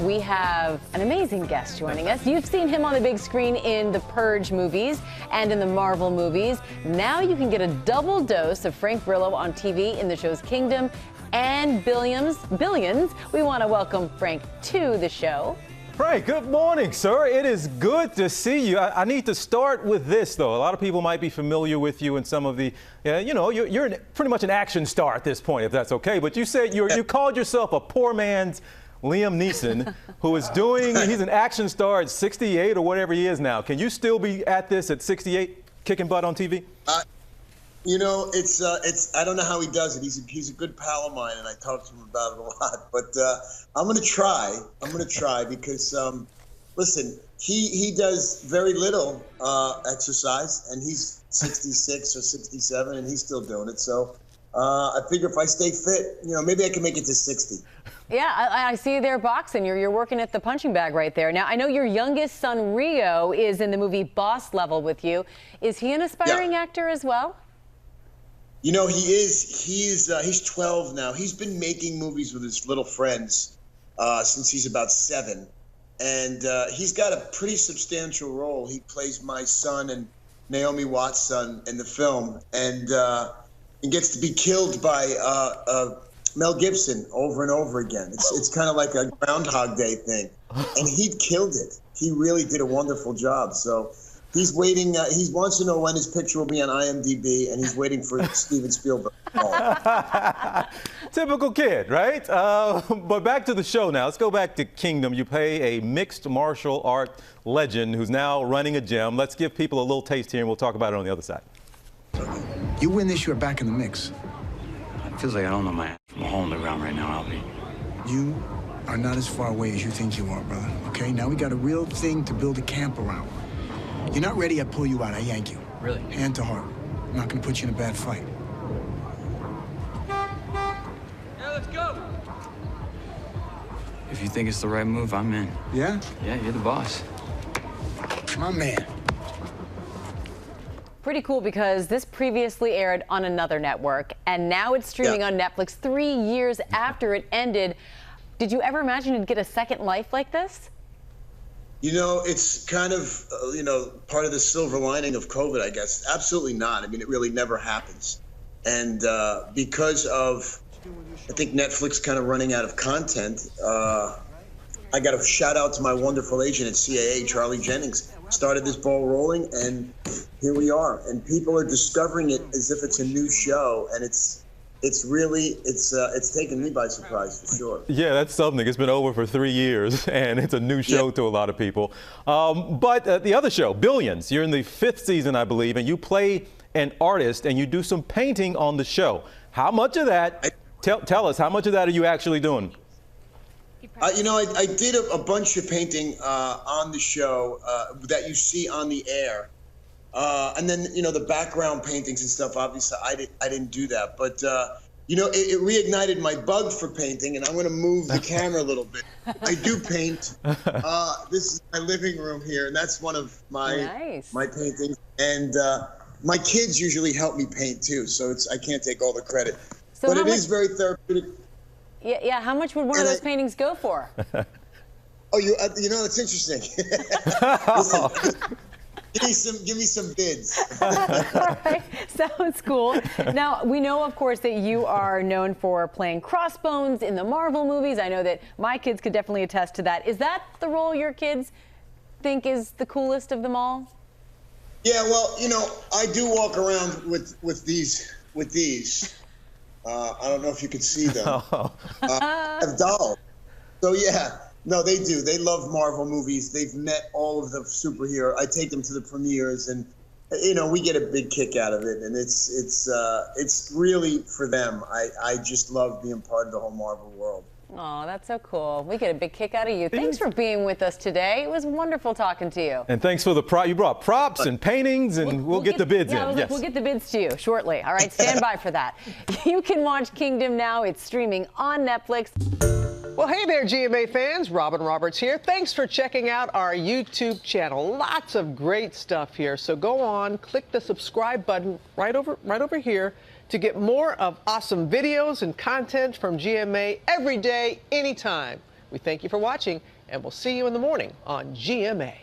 we have an amazing guest joining us. You've seen him on the big screen in the Purge movies and in the Marvel movies. Now you can get a double dose of Frank Grillo on TV in the shows Kingdom and Billions. We want to welcome Frank to the show. Frank, good morning, sir. It is good to see you. I need to start with this, though. A lot of people might be familiar with you in some of the, you're pretty much an action star at this point, if that's okay. But you said you called yourself a poor man's Liam Neeson, he's an action star at 68 or whatever he is now. Can you still be at this at 68, kicking butt on TV? I don't know how he does it. He's a good pal of mine, and I talk to him about it a lot. But I'm going to try. Because, listen, he does very little exercise, and he's 66 or 67, and he's still doing it. So I figure if I stay fit, maybe I can make it to 60. Yeah, I see you there boxing. You're working at the punching bag right there. Now, I know your youngest son, Rio, is in the movie Boss Level with you. Is he an aspiring actor as well? He is. He's 12 now. He's been making movies with his little friends since he's about 7. And he's got a pretty substantial role. He plays my son and Naomi Watts' son in the film. And he gets to be killed by Mel Gibson over and over again. It's kind of like a Groundhog Day thing. And he killed it. He really did a wonderful job. So he's waiting. He wants to know when his picture will be on IMDb, and he's waiting for Steven Spielberg to call. Typical kid, right? But back to the show now. Let's go back to Kingdom. You play a mixed martial art legend who's now running a gym. Let's give people a little taste here, and we'll talk about it on the other side. You win this, you're back in the mix. It feels like I don't know my ass from a hole in the ground right now, Albie. You are not as far away as you think you are, brother. Okay, now we got a real thing to build a camp around. You're not ready, I pull you out, I yank you. Really? Hand to heart. I'm not gonna put you in a bad fight. Yeah, let's go! If you think it's the right move, I'm in. Yeah? Yeah, you're the boss. My man. Pretty cool because this previously aired on another network, and now it's streaming on Netflix 3 years after it ended. Did you ever imagine you'd get a second life like this? It's kind of, part of the silver lining of COVID, I guess. Absolutely not. I mean, it really never happens. And because of, I think, Netflix kind of running out of content, I got a shout out to my wonderful agent at CAA, Charlie Jennings. Started this ball rolling, and here we are. And people are discovering it as if it's a new show, and it's taken me by surprise for sure. Yeah, that's something. It's been over for 3 years, and it's a new show to a lot of people. But the other show, Billions, you're in the 5th season, I believe, and you play an artist, and you do some painting on the show. How much of that, tell us, how much of that are you actually doing? I did a bunch of painting on the show that you see on the air. And then, the background paintings and stuff, obviously, I didn't do that. But, it reignited my bug for painting, and I'm going to move the camera a little bit. I do paint. This is my living room here, and that's one of my paintings. And my kids usually help me paint, too, so I can't take all the credit. So but it is very therapeutic. Yeah, how much would one of those paintings go for? Oh, it's interesting. Listen, give me some bids. All right, sounds cool. Now, we know, of course, that you are known for playing Crossbones in the Marvel movies. I know that my kids could definitely attest to that. Is that the role your kids think is the coolest of them all? Yeah, well, I do walk around with these. I don't know if you can see them. I have dolls. So, yeah. No, they do. They love Marvel movies. They've met all of the superheroes. I take them to the premieres, and we get a big kick out of it. And it's really for them. I just love being part of the whole Marvel world. Oh, that's so cool. We get a big kick out of you. Thanks for being with us today. It was wonderful talking to you. And thanks for you brought props and paintings, and we'll get the bids in. Yes. We'll get the bids to you shortly. All right, stand by for that. You can watch Kingdom now. It's streaming on Netflix. Well, hey there, GMA fans. Robin Roberts here. Thanks for checking out our YouTube channel. Lots of great stuff here. So go on, click the subscribe button right over here to get more of awesome videos and content from GMA every day, anytime. We thank you for watching, and we'll see you in the morning on GMA.